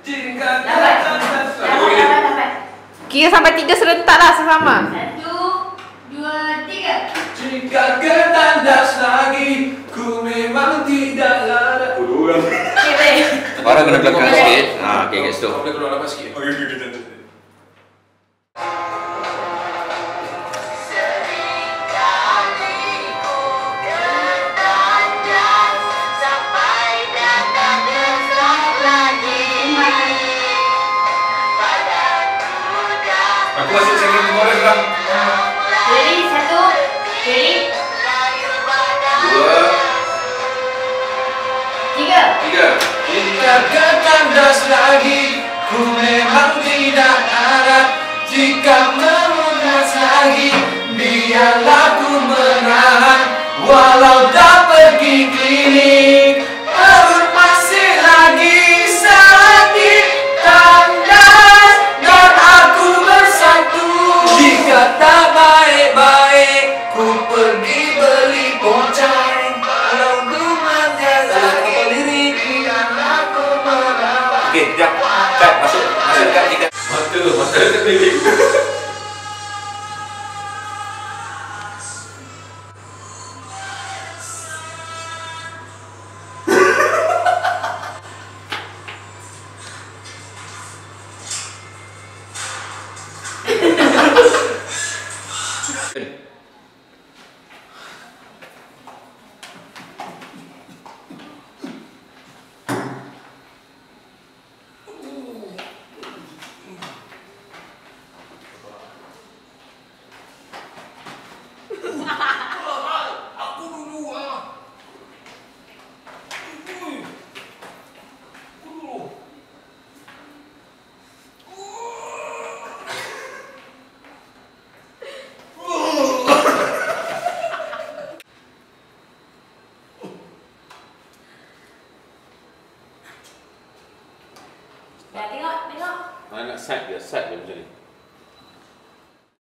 Dapat. Kira sampai 3 serentak lah sama. 1, 2, 3. Jika ketandas lagi, ku memang tidak larat. Orang Okay, kena belakang sikit. Okay, kat situ. Boleh keluar lepas sikit. Aku masih cengeng memori bang. Ready? 1, ready? 2, 3. 3. Jika ketandas lagi, ku memang tidak harap. Jika memudas lagi, biarlah ku menahan. Walau tak pergi klinik, perut masih lagi sakit tandas dan aku bersatu. Jika tak baik-baik, ku pergi beli pocai. Kalau rumahnya lagi diri, biarlah ku merawat. Okay, sekejap. Kat, masuk kat jika. Mata dekat diri. Dah tengok. Nak side dia macam ni.